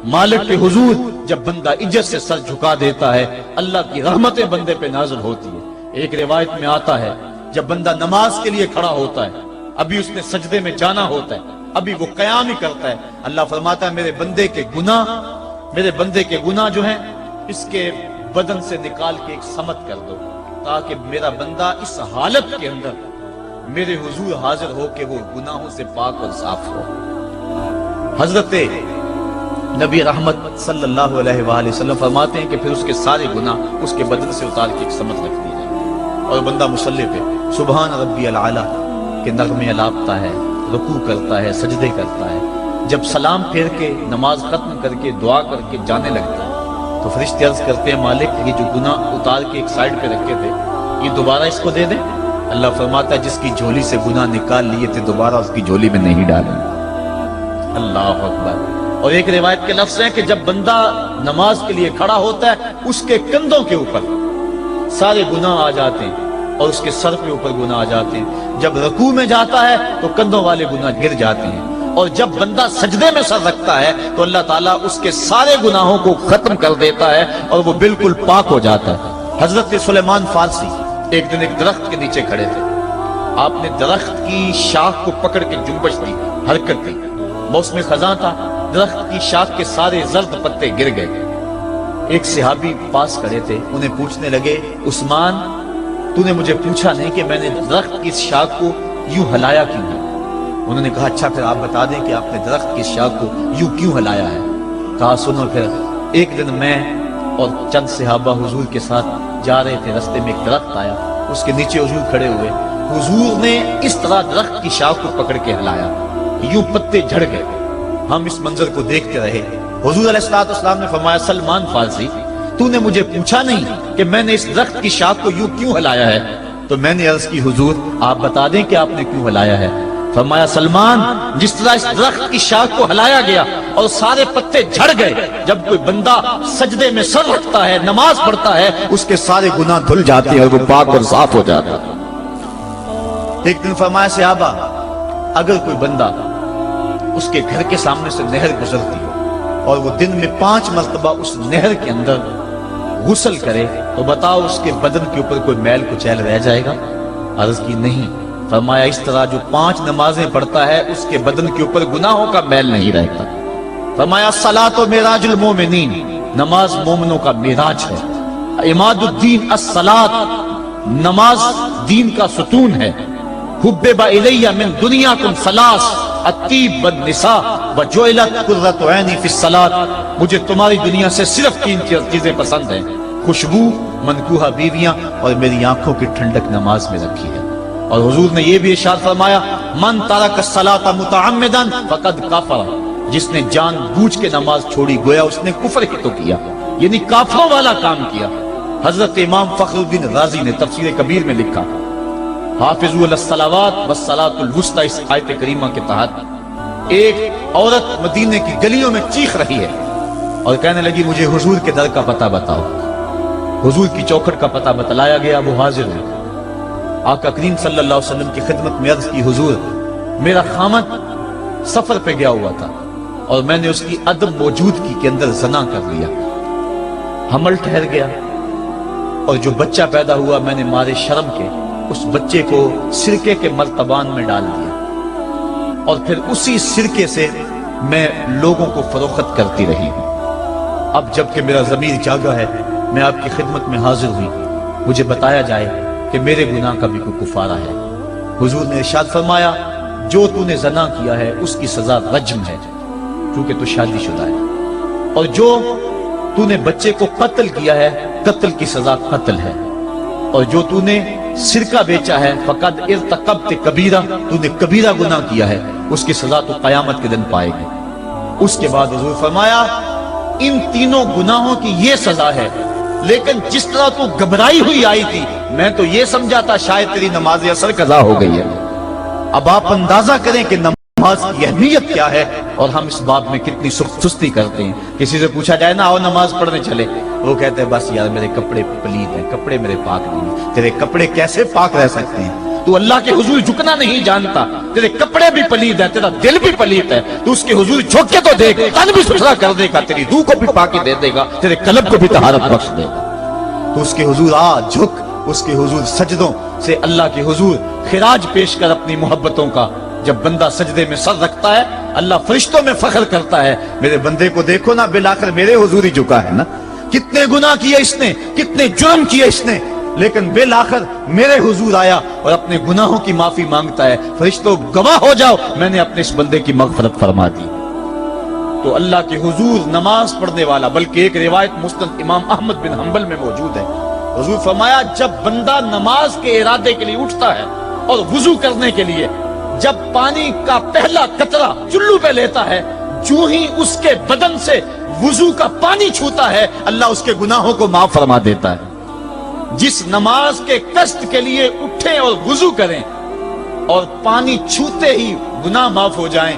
مالک کے حضور جب بندہ عزت سے سر جھکا دیتا ہے اللہ کی رحمتیں بندے پہ نازل ہوتی ہے۔ ایک روایت میں آتا ہے جب بندہ نماز کے لیے کھڑا ہوتا ہے، ابھی اس نے سجدے میں جانا ہوتا ہے، ابھی وہ قیام ہی کرتا ہے، اللہ فرماتا ہے میرے بندے کے گناہ جو ہیں اس کے بدن سے نکال کے ایک سمت کر دو، تاکہ میرا بندہ اس حالت کے اندر میرے حضور حاضر ہو کہ وہ گناہوں سے پاک اور صاف ہو۔ حضرت نبی رحمت صلی اللہ علیہ وآلہ وسلم فرماتے ہیں کہ پھر اس کے سارے گناہ اس کے بدن سے اتار کے ایک سمت رکھ دی جائے، اور بندہ مصلی پہ سبحان ربی العالی کے نغمے الاپتا ہے، رکوع کرتا ہے، سجدے کرتا ہے۔ جب سلام پھیر کے نماز ختم کر کے دعا کر کے جانے لگتا ہے تو فرشتے عرض کرتے ہیں مالک یہ جو گناہ اتار کے ایک سائیڈ پہ رکھے تھے یہ دوبارہ اس کو دے دیں۔ اللہ فرماتا ہے جس کی جھولی سے گناہ نکال لیے تھے دوبارہ اس کی جھولی میں نہیں ڈالیں۔ اللہ اکبر۔ اور ایک روایت کے لفظ ہیں کہ جب بندہ نماز کے لیے کھڑا ہوتا ہے اس کے کندھوں کے اوپر سارے گناہ آ جاتے ہیں اور اس کے سر کے اوپر گناہ آ جاتے ہیں۔ جب رکوع میں جاتا ہے تو کندھوں والے گناہ گر جاتے ہیں، اور جب بندہ سجدے میں سر رکھتا ہے تو اللہ تعالیٰ اس کے سارے گناہوں کو ختم کر دیتا ہے اور وہ بالکل پاک ہو جاتا ہے۔ حضرت سلیمان فارسی ایک دن ایک درخت کے نیچے کھڑے تھے، آپ نے درخت کی شاخ کو پکڑ کے جنبش دی، حرکت دی، موسم خزاں تھا، درخت کی شاخ کے سارے زرد پتے گر گئے۔ ایک صحابی پاس کھڑے تھے، انہیں پوچھنے لگے عثمان تو نے مجھے پوچھا نہیں کہ میں نے درخت کی شاخ کو یوں ہلایا کیوں ہے؟ انہوں نے کہا اچھا پھر آپ بتا دیں کہ آپ نے درخت کی شاخ کو یوں کیوں ہلایا ہے؟ کہا سنو پھر ایک دن میں اور چند صحابہ حضور کے ساتھ جا رہے تھے، رستے میں ایک درخت آیا، اس کے نیچے حضور کھڑے ہوئے، حضور نے اس طرح درخت کی شاخ کو پکڑ کے ہلایا، یوں پتے جھڑ گئے، ہم اس منظر کو دیکھتے رہے۔ حضور علیہ السلام نے فرمایا سلمان فارسی تو نے مجھے پوچھا نہیں کہ میں نے اس درخت کی شاخ کو یوں کیوں ہلایا ہے؟ تو میں نے عرض کی حضور آپ بتا دیں کہ آپ نے کیوں ہلایا ہے؟ فرمایا سلمان جس طرح اس درخت کی شاخ کو ہلایا گیا اور سارے پتے جھڑ گئے، جب کوئی بندہ سجدے میں سر رکھتا ہے نماز پڑھتا ہے اس کے سارے گناہ دھل جاتے ہیں اور وہ پاک اور صاف ہو جاتا ہے۔ ایک دن فرمایا صحابہ اگر کوئی بندہ اس کے گھر کے سامنے سے نہر گزرتی ہو اور وہ دن میں 5 مرتبہ اس نہر کے اندر غسل کرے تو بتاؤ اس کے بدن کے اوپر کوئی میل کچیل رہ جائے گا؟ عرض کی نہیں۔ فرمایا اس طرح جو 5 نمازیں پڑھتا ہے اس کے بدن کے اوپر گناہوں کا میل نہیں رہتا۔ فرمایا الصلاۃ معراج المومنین، نماز مومنوں کا معراج ہے۔ عماد الدین الصلاۃ، نماز دین کا ستون ہے۔ حبب الی من دنیاکم ثلاث، الطیب والنساء وجعلت قرۃ عینی فی الصلاۃ، مجھے تمہاری دنیا سے صرف 3 چیزیں پسند ہیں، خوشبو، منکوحہ بیویاں، اور میری آنکھوں کی ٹھنڈک نماز میں رکھی ہے۔ اور حضور نے یہ بھی ارشاد فرمایا من ترک الصلاۃ متعمدا فقد کفر، جس نے جان بوجھ کے نماز چھوڑی گویا اس نے کفر ہی تو کیا، یعنی کافروں والا کام کیا۔ حضرت امام فخر الدین رازی نے تفسیر کبیر میں لکھا حافظوا علی الصلوات والصلاۃ الوسطی، اس آیت کریمہ کے تحت ایک عورت مدینے کی گلیوں میں چیخ رہی ہے اور کہنے لگی مجھے حضور کے در کا پتہ بتاؤ۔ حضور کی چوکھٹ کا پتہ بتلایا گیا، وہ حاضر ہوئی۔ آقا کریم صلی اللہ علیہ وسلم کی خدمت میں عرض کی حضور میرا خامد سفر پہ گیا ہوا تھا اور میں نے اس کی عدم موجودگی کے اندر زنا کر لیا، حمل ٹھہر گیا، اور جو بچہ پیدا ہوا میں نے مارے شرم کے اس بچے کو سرکے کے مرتبان میں ڈال دیا، اور پھر اسی سرکے سے میں لوگوں کو فروخت کرتی رہی ہوں۔ اب جب کہ میرا ضمیر جاگا ہے میں آپ کی خدمت میں حاضر ہوئی، مجھے بتایا جائے کہ میرے گناہ کا بھی کوئی کفارہ ہے۔ حضور نے ارشاد فرمایا جو تو نے زنا کیا ہے اس کی سزا رجم ہے کیونکہ تو شادی شدہ ہے، اور جو تو نے بچے کو قتل کیا ہے قتل کی سزا قتل ہے، اور جو تو نے سرکہ بیچا ہے فقد ارتکبت کبیرہ، تو نے کبیرہ گناہ کیا ہے، اس کی سزا تو قیامت کے دن پائے گی۔ اس کے بعد حضور فرمایا ان تینوں گناہوں کی یہ سزا ہے، لیکن جس طرح تو گھبرائی ہوئی آئی تھی میں تو یہ سمجھا تھا شاید تیری نماز اثر قضا ہو گئی ہے۔ اب آپ اندازہ کریں کہ نماز کی اہمیت کیا ہے اور ہم اس باب میں کتنی سستی کرتے ہیں۔ کسی سے پوچھا جائے نا آؤ نماز پڑھنے چلے، وہ کہتے ہیں بس یار میرے کپڑے پلید ہیں، کپڑے میرے پاک نہیں ہیں۔ تیرے کپڑے کیسے پاک رہ سکتے ہیں؟ تو اللہ کے حضور جھکنا نہیں جانتا، تیرے کپڑے بھی پلید ہے، تیرا دل بھی پلید ہے، تو اس کے حضور جھک کے تو دیکھ، تن بھی ستھرا کر دے گا، تیری روح کو بھی پاکی دے دے گا، تیرے قلب کو بھی طہارت بخش دے گا۔ تو اس کے حضور آ جھک، اس کے حضور سجدوں سے اللہ کے حضور خراج پیش کر اپنی محبتوں کا۔ جب بندہ سجدے میں سر رکھتا ہے اللہ فرشتوں میں فخر کرتا ہے، میرے بندے کو دیکھو نا، بالآخر میرے حضور ہی جھکا ہے نا، کتنے گناہ کیے اس نے، کتنے جرم کیے اس نے، لیکن بالآخر میرے حضور آیا اور اپنے گناہوں کی معافی مانگتا ہے۔ فرشتوں گواہ ہو جاؤ، میں نے اپنے اس بندے کی مغفرت فرما دی۔ تو اللہ کے حضور نماز پڑھنے والا، بلکہ ایک روایت مسند امام احمد بن حنبل میں موجود ہے، حضور فرمایا جب بندہ نماز کے ارادے کے لیے اٹھتا ہے اور وضو کرنے کے لیے، جب پانی کا پہلا قطرہ چلو پہ لیتا ہے، جو ہی اس کے بدن سے وضو کا پانی چھوتا ہے اللہ اس کے گناہوں کو معاف فرما دیتا ہے۔ جس نماز کے قصد کے لیے اٹھیں اور وضو کریں اور پانی چھوتے ہی گناہ معاف ہو جائیں،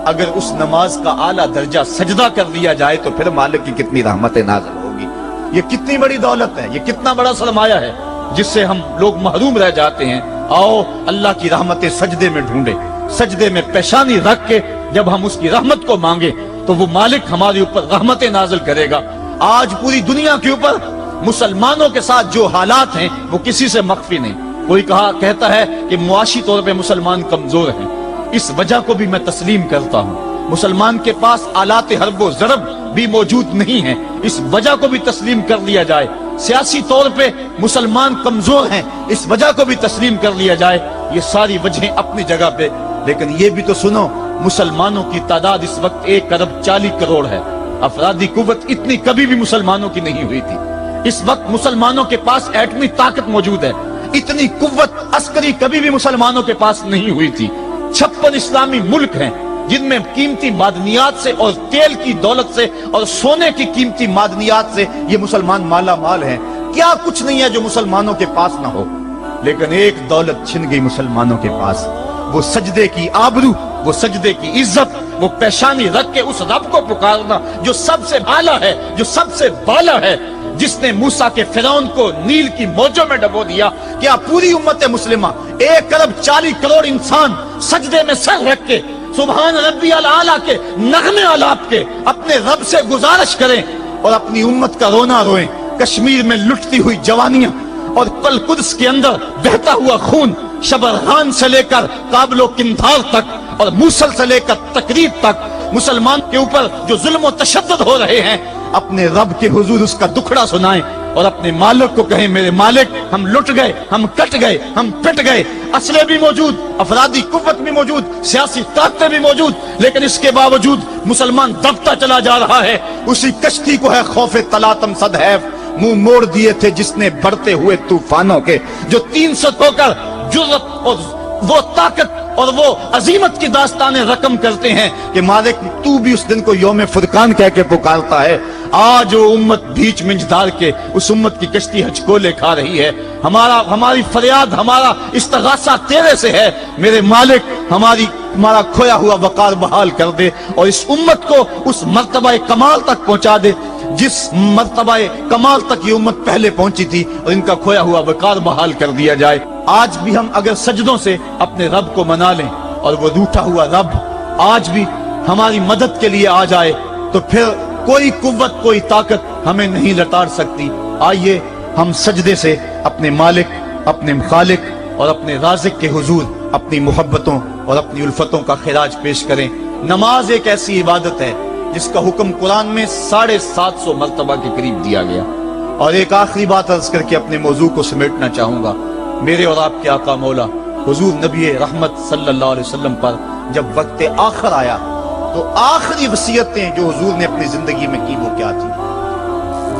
اگر اس نماز کا اعلیٰ درجہ سجدہ کر لیا جائے تو پھر مالک کی کتنی رحمت نازل ہوگی۔ یہ کتنی بڑی دولت ہے، یہ کتنا بڑا سرمایہ ہے جس سے ہم لوگ محروم رہ جاتے ہیں۔ آؤ اللہ کی رحمتیں سجدے میں ڈھونڈے، سجدے میں پیشانی رکھ کے جب ہم اس کی رحمت کو مانگے تو وہ مالک ہمارے اوپر رحمتیں نازل کرے گا۔ آج پوری دنیا کے اوپر مسلمانوں کے ساتھ جو حالات ہیں وہ کسی سے مخفی نہیں۔ کوئی کہتا ہے کہ معاشی طور پہ مسلمان کمزور ہیں، اس وجہ کو بھی میں تسلیم کرتا ہوں۔ مسلمان کے پاس آلات حرب و ضرب بھی موجود نہیں ہیں، اس وجہ کو بھی تسلیم کر لیا جائے۔ سیاسی طور پہ مسلمان کمزور ہیں، اس وجہ کو بھی تسلیم کر لیا جائے۔ یہ ساری وجہیں اپنی جگہ پہ، لیکن یہ بھی تو سنو، مسلمانوں کی تعداد اس وقت 1.40 کروڑ ہے۔ افرادی قوت اتنی کبھی بھی مسلمانوں کی نہیں ہوئی تھی۔ اس وقت مسلمانوں کے پاس ایٹمی طاقت موجود ہے، اتنی قوت عسکری کبھی بھی مسلمانوں کے پاس نہیں ہوئی تھی۔ 56 اسلامی ملک ہیں جن میں قیمتی معدنیات سے اور تیل کی دولت سے اور سونے کی قیمتی معدنیات سے یہ مسلمان مالا مال ہیں۔ کیا کچھ نہیں ہے جو مسلمانوں کے پاس نہ ہو، لیکن ایک دولت چھن گئی مسلمانوں کے پاس، وہ سجدے کی آبرو، وہ سجدے کی عزت، وہ پیشانی رکھ کے اس رب کو پکارنا جو سب سے اعلیٰ ہے، جو سب سے بالا ہے، جس نے موسیٰ کے فرعون کو نیل کی موجوں میں ڈبو دیا۔ کیا پوری امت مسلمہ 1.40 کروڑ انسان سجدے میں سر رکھ کے سبحان ربی الاعلیٰ کے نغمے آلاپ کے اپنے رب سے گزارش کریں اور اپنی امت کا رونا روئیں؟ کشمیر میں لٹتی ہوئی جوانیاں اور کل قدس کے اندر بہتا ہوا خون، شبرغان سے لے کر کابل و قندھار تک اور موصل سے لے کر تقریب تک مسلمان کے اوپر جو ظلم و تشدد ہو رہے ہیں، اپنے رب کے حضور اس کا دکھڑا سنائیں اور اپنے مالک کو کہیں میرے مالک ہم لٹ گئے، ہم کٹ گئے، ہم پٹ گئے، اسلحے بھی موجود، افرادی قوت بھی موجود، سیاسی طاقتیں بھی موجود، لیکن اس کے باوجود مسلمان دبتا چلا جا رہا ہے۔ اسی کشتی کو ہے خوف تلاطم صدحیف منہ موڑ دیے تھے جس نے بڑھتے ہوئے طوفانوں کے، جو 300 ہو کر جرأت اور وہ طاقت اور وہ عظیمت کی داستانیں رقم کرتے ہیں کہ مالک تو بھی اس دن کو یوم فرقان کہہ کے پکارتا ہے۔ آج وہ امت بیچ منجدار کے اس امت کی کشتی ہچکولے کھا رہی ہے۔ ہماری فریاد، ہمارا استغاثہ تیرے سے ہے، میرے مالک ہمارا کھویا ہوا وقار بحال کر دے اور اس امت کو اس مرتبہ کمال تک پہنچا دے جس مرتبہ کمال تک یہ امت پہلے پہنچی تھی، اور ان کا کھویا ہوا وقار بحال کر دیا جائے۔ آج بھی ہم اگر سجدوں سے اپنے رب کو منا لیں اور وہ روٹھا ہوا رب آج بھی ہماری مدد کے لیے آ جائے تو پھر کوئی قوت، کوئی طاقت ہمیں نہیں لتاڑ سکتی۔ آئیے ہم سجدے سے اپنے مالک، اپنے خالق اور اپنے رازق کے حضور اپنی محبتوں اور اپنی الفتوں کا خراج پیش کریں۔ نماز ایک ایسی عبادت ہے جس کا حکم قرآن میں 750 مرتبہ کے قریب دیا گیا۔ اور ایک آخری بات عرض کر کے اپنے موضوع کو سمیٹنا چاہوں گا۔ میرے اور آپ کے آقا مولا حضور نبی رحمت صلی اللہ علیہ وسلم پر جب وقت آخر آیا تو آخری وصیتیں جو حضور نے اپنی زندگی میں کی وہ کیا تھی؟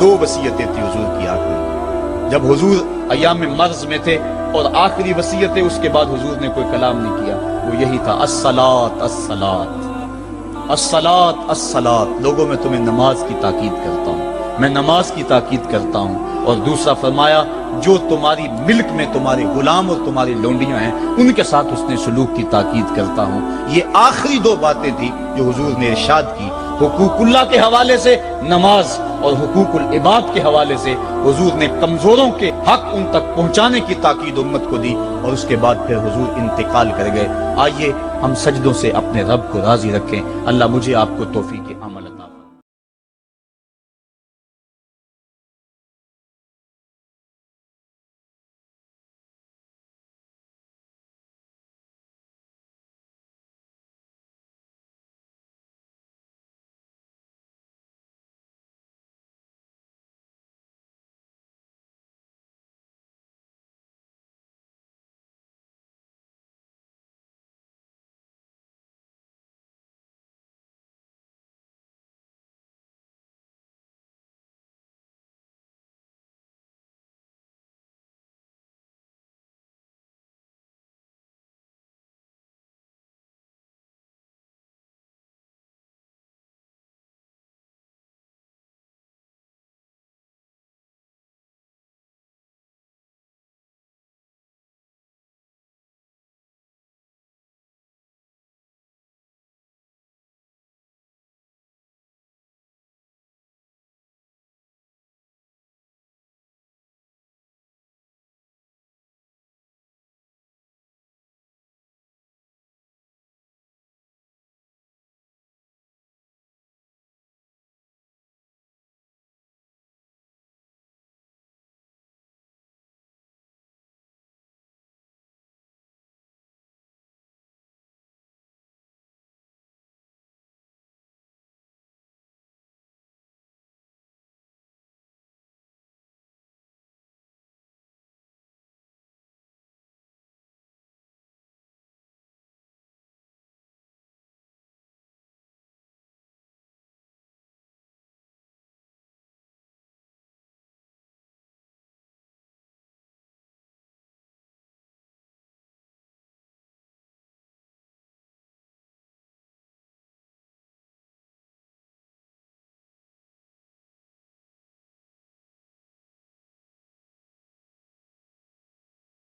2 وصیتیں تھی حضور کی آخری، جب حضور ایام مرض میں تھے، اور آخری وصیتیں اس کے بعد حضور نے کوئی کلام نہیں کیا، وہ یہی تھا الصلاۃ الصلاۃ الصلاۃ الصلاۃ۔ لوگوں میں تمہیں نماز کی تاکید کرتا ہوں، میں نماز کی تاکید کرتا ہوں۔ اور دوسرا فرمایا جو تمہاری ملک میں تمہارے غلام اور تمہاری لونڈیاں ہیں ان کے ساتھ حسن سلوک کی تاکید کرتا ہوں۔ یہ آخری 2 باتیں تھی جو حضور نے ارشاد کی حقوق اللہ کے حوالے سے نماز اور حقوق العباد کے حوالے سے حضور نے کمزوروں کے حق ان تک پہنچانے کی تاکید امت کو دی، اور اس کے بعد پھر حضور انتقال کر گئے۔ آئیے ہم سجدوں سے اپنے رب کو راضی رکھیں۔ اللہ مجھے آپ کو توفیق